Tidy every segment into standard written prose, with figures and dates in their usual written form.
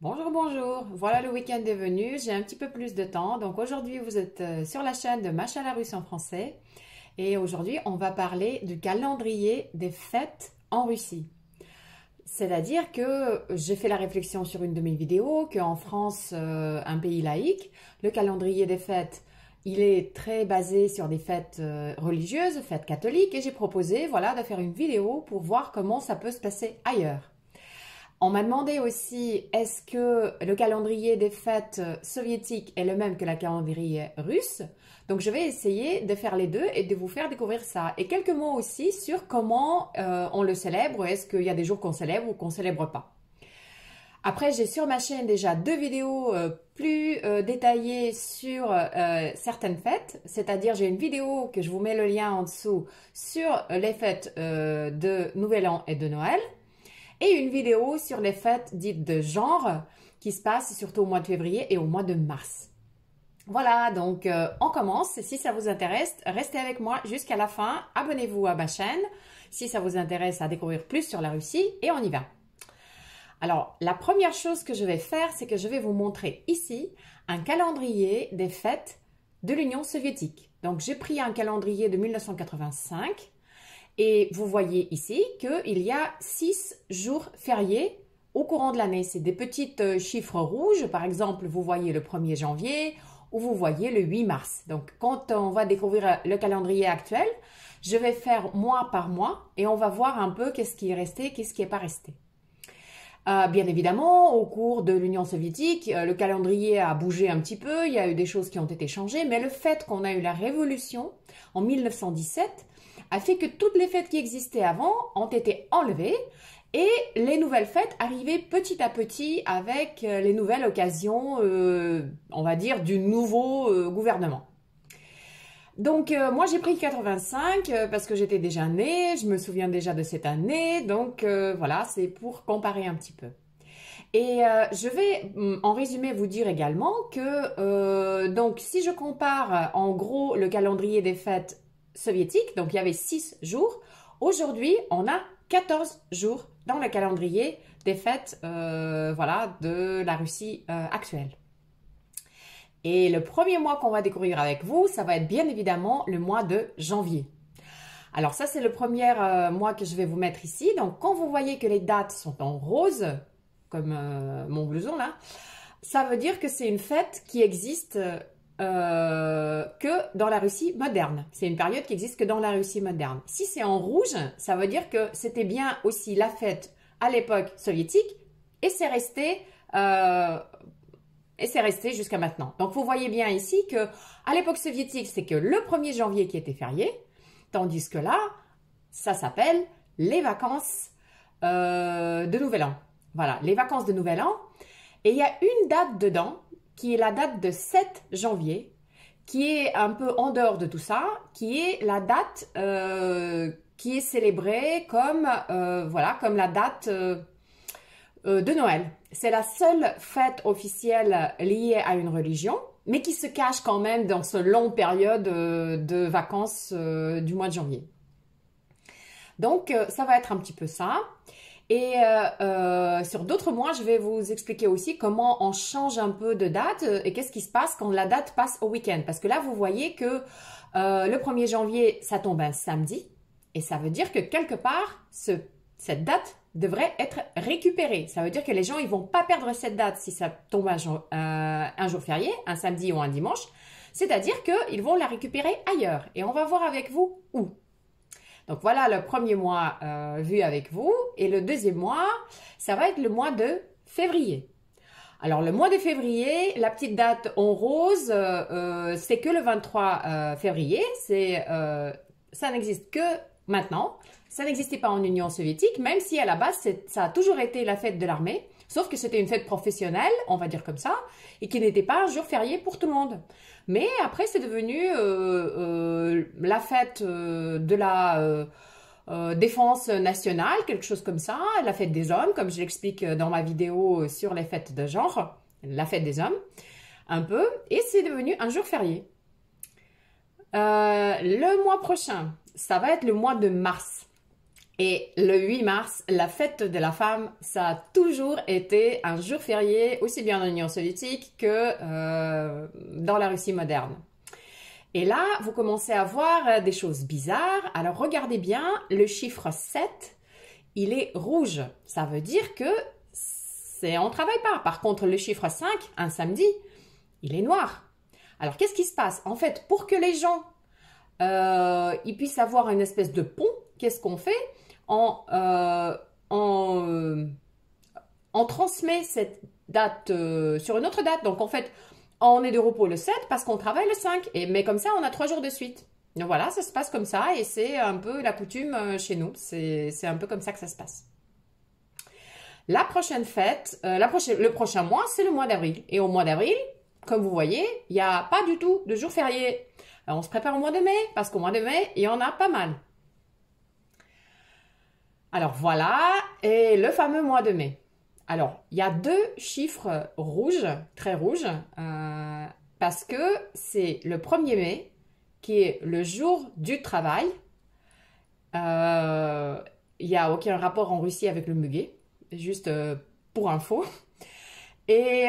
Bonjour, bonjour. Voilà, le week-end est venu. J'ai un petit peu plus de temps. Donc aujourd'hui, vous êtes sur la chaîne de Macha la Russe en français. Et aujourd'hui, on va parler du calendrier des fêtes en Russie. C'est-à-dire que j'ai fait la réflexion sur une de mes vidéos qu'en France, un pays laïque, le calendrier des fêtes, il est très basé sur des fêtes religieuses, fêtes catholiques. Et j'ai proposé, voilà, de faire une vidéo pour voir comment ça peut se passer ailleurs. On m'a demandé aussi, est-ce que le calendrier des fêtes soviétiques est le même que le calendrier russe? Donc je vais essayer de faire les deux et de vous faire découvrir ça. Et quelques mots aussi sur comment on le célèbre. Est-ce qu'il y a des jours qu'on célèbre ou qu'on célèbre pas? Après, j'ai sur ma chaîne déjà deux vidéos plus détaillées sur certaines fêtes. C'est-à-dire, j'ai une vidéo que je vous mets le lien en dessous sur les fêtes de Nouvel An et de Noël et une vidéo sur les fêtes dites de genre qui se passent surtout au mois de février et au mois de mars. Voilà, donc on commence. Si ça vous intéresse, restez avec moi jusqu'à la fin. Abonnez-vous à ma chaîne si ça vous intéresse à découvrir plus sur la Russie et on y va. Alors, la première chose que je vais faire, c'est que je vais vous montrer ici un calendrier des fêtes de l'Union soviétique. Donc, j'ai pris un calendrier de 1985 et vous voyez ici qu'il y a 6 jours fériés au courant de l'année. C'est des petits chiffres rouges. Par exemple, vous voyez le 1er janvier ou vous voyez le 8 mars. Donc, quand on va découvrir le calendrier actuel, je vais faire mois par mois et on va voir un peu qu'est-ce qui est resté, qu'est-ce qui n'est pas resté. Bien évidemment, au cours de l'Union soviétique, le calendrier a bougé un petit peu, il y a eu des choses qui ont été changées, mais le fait qu'on a eu la révolution en 1917 a fait que toutes les fêtes qui existaient avant ont été enlevées et les nouvelles fêtes arrivaient petit à petit avec les nouvelles occasions, on va dire, du nouveau gouvernement. Donc moi j'ai pris 85 parce que j'étais déjà née, je me souviens déjà de cette année, donc voilà, c'est pour comparer un petit peu. Et je vais en résumé vous dire également que donc si je compare en gros le calendrier des fêtes soviétiques, donc il y avait 6 jours, aujourd'hui on a 14 jours dans le calendrier des fêtes voilà, de la Russie actuelle. Et le premier mois qu'on va découvrir avec vous, ça va être bien évidemment le mois de janvier. Alors ça, c'est le premier mois que je vais vous mettre ici. Donc quand vous voyez que les dates sont en rose, comme mon blouson là, ça veut dire que c'est une fête qui existe que dans la Russie moderne. C'est une période qui existe que dans la Russie moderne. Si c'est en rouge, ça veut dire que c'était bien aussi la fête à l'époque soviétique et c'est resté jusqu'à maintenant. Donc vous voyez bien ici que à l'époque soviétique, c'est que le 1er janvier qui était férié, tandis que là, ça s'appelle les vacances de Nouvel An. Voilà, les vacances de Nouvel An. Et il y a une date dedans, qui est la date de 7 janvier, qui est un peu en dehors de tout ça, qui est la date qui est célébrée comme, voilà, comme la date de Noël. C'est la seule fête officielle liée à une religion, mais qui se cache quand même dans ce long période de vacances du mois de janvier. Donc, ça va être un petit peu ça. Et sur d'autres mois, je vais vous expliquer aussi comment on change un peu de date et qu'est-ce qui se passe quand la date passe au week-end. Parce que là, vous voyez que le 1er janvier, ça tombe un samedi. Et ça veut dire que quelque part, cette date devrait être récupérée. Ça veut dire que les gens, ils vont pas perdre cette date si ça tombe un jour férié, un samedi ou un dimanche. C'est-à-dire qu'ils vont la récupérer ailleurs. Et on va voir avec vous où. Donc voilà le premier mois vu avec vous. Et le deuxième mois, ça va être le mois de février. Alors le mois de février, la petite date en rose, c'est que le 23 février. Ça n'existe que maintenant. Ça n'existait pas en Union soviétique, même si à la base, ça a toujours été la fête de l'armée, sauf que c'était une fête professionnelle, on va dire comme ça, et qui n'était pas un jour férié pour tout le monde. Mais après, c'est devenu la fête de la défense nationale, quelque chose comme ça, la fête des hommes, comme je l'explique dans ma vidéo sur les fêtes de genre, la fête des hommes, un peu, et c'est devenu un jour férié. Le mois prochain, ça va être le mois de mars. Et le 8 mars, la fête de la femme, ça a toujours été un jour férié, aussi bien en Union soviétique que dans la Russie moderne. Et là, vous commencez à voir des choses bizarres. Alors regardez bien, le chiffre 7, il est rouge. Ça veut dire que on ne travaille pas. Par contre, le chiffre 5, un samedi, il est noir. Alors qu'est-ce qui se passe? En fait, pour que les gens ils puissent avoir une espèce de pont, qu'est-ce qu'on fait? On transmet cette date sur une autre date. Donc en fait, on est de repos le 7 parce qu'on travaille le 5. Mais comme ça, on a 3 jours de suite. Donc voilà, ça se passe comme ça et c'est un peu la coutume chez nous. C'est un peu comme ça que ça se passe. La prochaine fête, le prochain mois, c'est le mois d'avril. Et au mois d'avril, comme vous voyez, il n'y a pas du tout de jour férié. Alors, on se prépare au mois de mai parce qu'au mois de mai, il y en a pas mal. Alors voilà, et le fameux mois de mai. Alors, il y a 2 chiffres rouges, très rouges, parce que c'est le 1er mai, qui est le jour du travail. Il n'y a aucun rapport en Russie avec le muguet, juste pour info. Et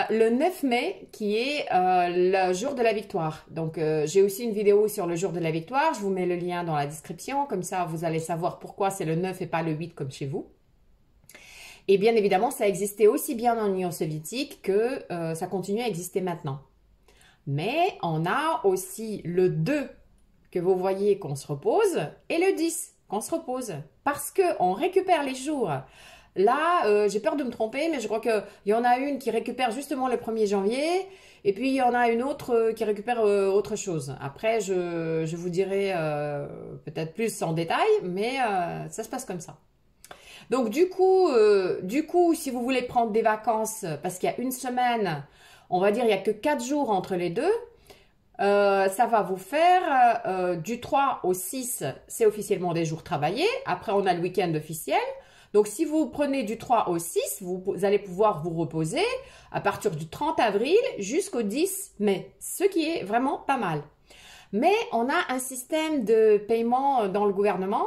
le 9 mai, qui est le jour de la victoire. Donc, j'ai aussi une vidéo sur le jour de la victoire. Je vous mets le lien dans la description. Comme ça, vous allez savoir pourquoi c'est le 9 et pas le 8 comme chez vous. Et bien évidemment, ça existait aussi bien en Union soviétique que ça continue à exister maintenant. Mais on a aussi le 2 que vous voyez qu'on se repose et le 10 qu'on se repose. Parce qu'on récupère les jours. Là, j'ai peur de me tromper, mais je crois qu'il y en a une qui récupère justement le 1er janvier et puis il y en a une autre qui récupère autre chose. Après, je vous dirai peut-être plus en détail, mais ça se passe comme ça. Donc du coup, si vous voulez prendre des vacances, parce qu'il y a une semaine, on va dire il n'y a que 4 jours entre les deux, ça va vous faire du 3 au 6, c'est officiellement des jours travaillés. Après, on a le week-end officiel. Donc, si vous prenez du 3 au 6, vous allez pouvoir vous reposer à partir du 30 avril jusqu'au 10 mai, ce qui est vraiment pas mal. Mais on a un système de paiement dans le gouvernement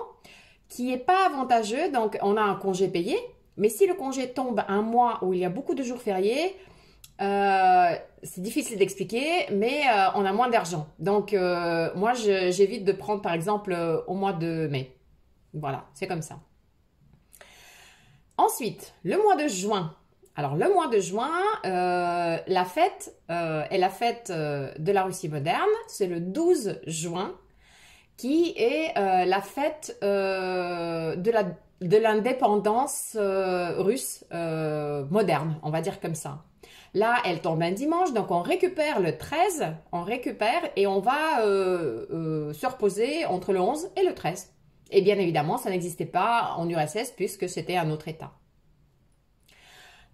qui n'est pas avantageux. Donc, on a un congé payé, mais si le congé tombe un mois où il y a beaucoup de jours fériés, c'est difficile d'expliquer, mais on a moins d'argent. Donc, moi, j'évite de prendre, par exemple, au mois de mai. Voilà, c'est comme ça. Ensuite, le mois de juin. Alors, le mois de juin, la fête est la fête de la Russie moderne. C'est le 12 juin, qui est la fête de l'indépendance russe moderne, on va dire comme ça. Là, elle tombe un dimanche, donc on récupère le 13, on récupère et on va se reposer entre le 11 et le 13. Et bien évidemment, ça n'existait pas en URSS puisque c'était un autre État.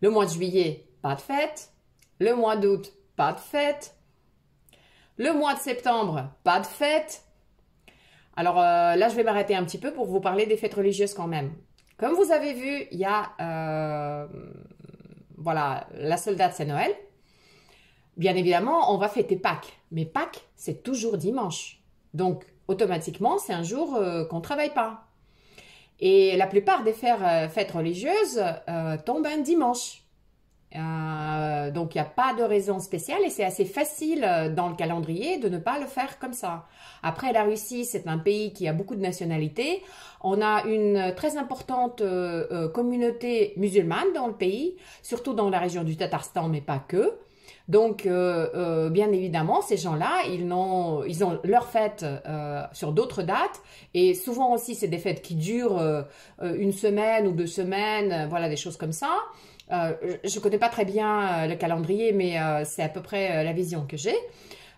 Le mois de juillet, pas de fête. Le mois d'août, pas de fête. Le mois de septembre, pas de fête. Alors là, je vais m'arrêter un petit peu pour vous parler des fêtes religieuses quand même. Comme vous avez vu, il y a voilà, la seule date, c'est Noël. Bien évidemment, on va fêter Pâques. Mais Pâques, c'est toujours dimanche. Donc, automatiquement, c'est un jour qu'on ne travaille pas. Et la plupart des fêtes religieuses tombent un dimanche. Donc, il n'y a pas de raison spéciale et c'est assez facile dans le calendrier de ne pas le faire comme ça. Après, la Russie, c'est un pays qui a beaucoup de nationalités. On a une très importante communauté musulmane dans le pays, surtout dans la région du Tatarstan, mais pas que. Donc, bien évidemment, ces gens-là, ils ont leur fête sur d'autres dates. Et souvent aussi, c'est des fêtes qui durent une semaine ou 2 semaines, voilà, des choses comme ça. Je ne connais pas très bien le calendrier, mais c'est à peu près la vision que j'ai.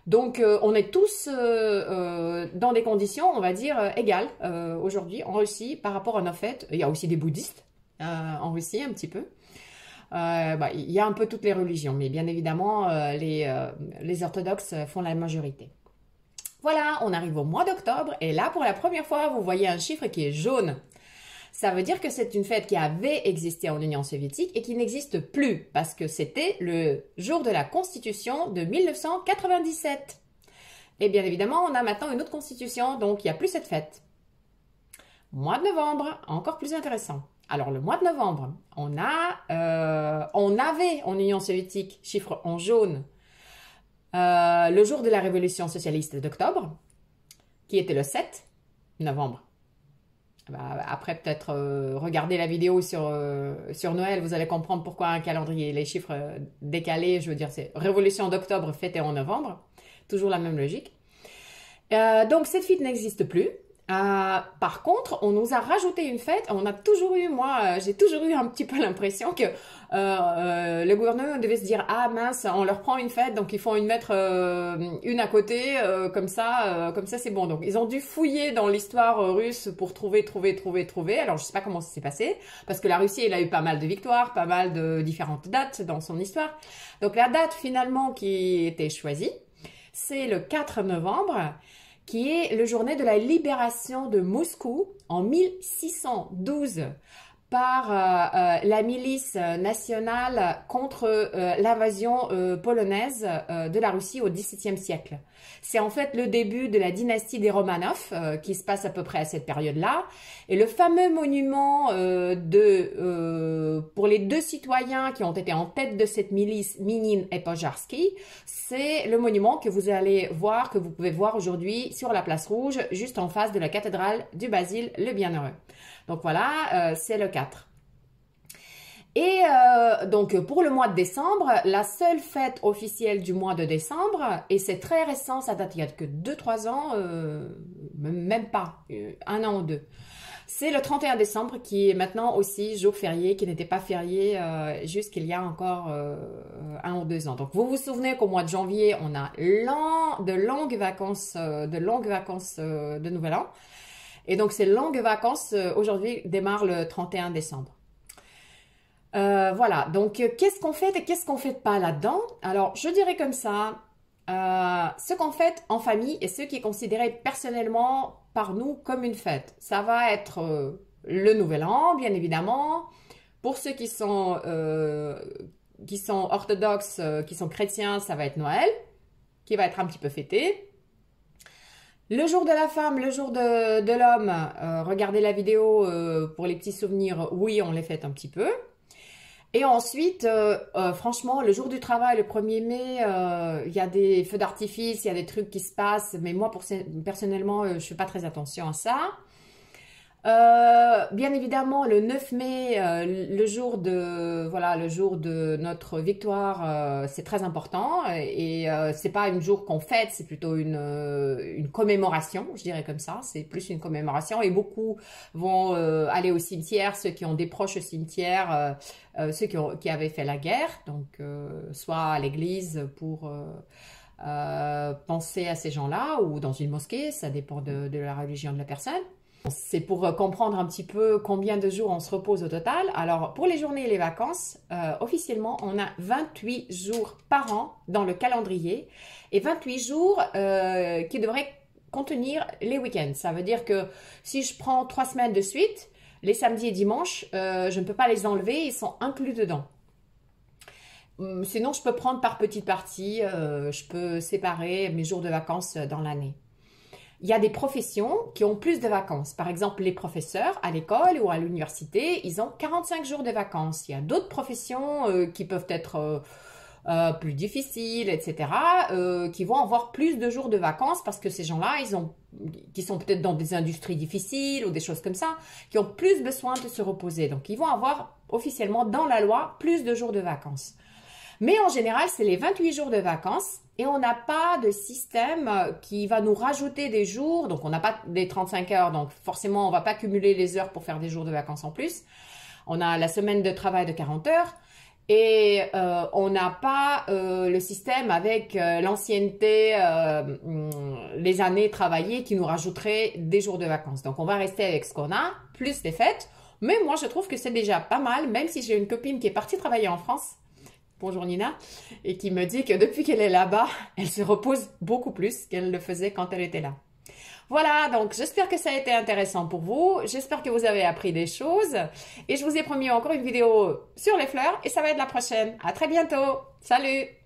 Donc, on est tous dans des conditions, on va dire, égales aujourd'hui en Russie par rapport à nos fêtes. Il y a aussi des bouddhistes en Russie, un petit peu. Il y a un peu toutes les religions, mais bien évidemment, les orthodoxes font la majorité. Voilà, on arrive au mois d'octobre et là, pour la première fois, vous voyez un chiffre qui est jaune. Ça veut dire que c'est une fête qui avait existé en Union soviétique et qui n'existe plus parce que c'était le jour de la Constitution de 1997. Et bien évidemment, on a maintenant une autre Constitution, donc il n'y a plus cette fête. Mois de novembre, encore plus intéressant. Alors, le mois de novembre, on avait en Union soviétique, chiffre en jaune, le jour de la révolution socialiste d'octobre, qui était le 7 novembre. Après, peut-être regarder la vidéo sur Noël, vous allez comprendre pourquoi un calendrier, les chiffres décalés, je veux dire, c'est révolution d'octobre fêtée en novembre. Toujours la même logique. Donc, cette fête n'existe plus. Par contre, on nous a rajouté une fête. On a toujours eu, j'ai toujours eu un petit peu l'impression que le gouvernement devait se dire, ah mince, on leur prend une fête, donc il faut en mettre une à côté, comme ça c'est bon. Donc ils ont dû fouiller dans l'histoire russe pour trouver. Alors je sais pas comment ça s'est passé, parce que la Russie, elle a eu pas mal de victoires, pas mal de différentes dates dans son histoire. Donc la date finalement qui était choisie, c'est le 4 novembre. Qui est le journée de la libération de Moscou en 1612 par la milice nationale contre l'invasion polonaise de la Russie au XVIIe siècle. C'est en fait le début de la dynastie des Romanov qui se passe à peu près à cette période-là. Et le fameux monument pour les deux citoyens qui ont été en tête de cette milice, Minin et Pojarski, c'est le monument que vous allez voir, que vous pouvez voir aujourd'hui sur la place rouge, juste en face de la cathédrale du Basile le Bienheureux. Donc voilà, c'est le 4. Et donc pour le mois de décembre, la seule fête officielle du mois de décembre, et c'est très récent, ça date il y a que 2-3 ans, même pas, 1 an ou 2. C'est le 31 décembre qui est maintenant aussi jour férié, qui n'était pas férié jusqu'il y a encore 1 ou 2 ans. Donc vous vous souvenez qu'au mois de janvier, on a de longues vacances de Nouvel An. Et donc, ces longues vacances, aujourd'hui, démarrent le 31 décembre. Voilà, donc qu'est-ce qu'on fait et qu'est-ce qu'on fait pas là-dedans? Alors, je dirais comme ça, ce qu'on fait en famille et ce qui est considéré personnellement par nous comme une fête. Ça va être le Nouvel An, bien évidemment. Pour ceux qui sont orthodoxes, qui sont chrétiens, ça va être Noël, qui va être un petit peu fêté. Le jour de la femme, le jour de l'homme, regardez la vidéo pour les petits souvenirs, oui, on les fête un petit peu. Et ensuite, franchement, le jour du travail, le 1er mai, il y a des feux d'artifice, il y a des trucs qui se passent, mais moi, personnellement, je ne fais pas très attention à ça. Bien évidemment, le 9 mai, le jour de notre victoire, c'est très important et c'est pas un jour qu'on fête, c'est plutôt une commémoration, je dirais comme ça. C'est plus une commémoration et beaucoup vont aller au cimetière, ceux qui ont des proches au cimetière, ceux qui avaient fait la guerre, donc soit à l'église pour penser à ces gens-là ou dans une mosquée, ça dépend de la religion de la personne. C'est pour comprendre un petit peu combien de jours on se repose au total. Alors, pour les journées et les vacances, officiellement, on a 28 jours par an dans le calendrier et 28 jours qui devraient contenir les week-ends. Ça veut dire que si je prends 3 semaines de suite, les samedis et dimanches, je ne peux pas les enlever, ils sont inclus dedans. Sinon, je peux prendre par petites parties, je peux séparer mes jours de vacances dans l'année. Il y a des professions qui ont plus de vacances. Par exemple, les professeurs à l'école ou à l'université, ils ont 45 jours de vacances. Il y a d'autres professions qui peuvent être plus difficiles, etc., qui vont avoir plus de jours de vacances parce que ces gens-là, qui sont peut-être dans des industries difficiles ou des choses comme ça, qui ont plus besoin de se reposer. Donc, ils vont avoir officiellement dans la loi plus de jours de vacances. Mais en général, c'est les 28 jours de vacances et on n'a pas de système qui va nous rajouter des jours. Donc, on n'a pas des 35 heures, donc forcément, on ne va pas cumuler les heures pour faire des jours de vacances en plus. On a la semaine de travail de 40 heures et on n'a pas le système avec l'ancienneté, les années travaillées qui nous rajouteraient des jours de vacances. Donc, on va rester avec ce qu'on a, plus les fêtes. Mais moi, je trouve que c'est déjà pas mal, même si j'ai une copine qui est partie travailler en France. Bonjour Nina, et qui me dit que depuis qu'elle est là-bas, elle se repose beaucoup plus qu'elle le faisait quand elle était là. Voilà, donc j'espère que ça a été intéressant pour vous, j'espère que vous avez appris des choses, et je vous ai promis encore une vidéo sur les fleurs, et ça va être la prochaine. À très bientôt, salut!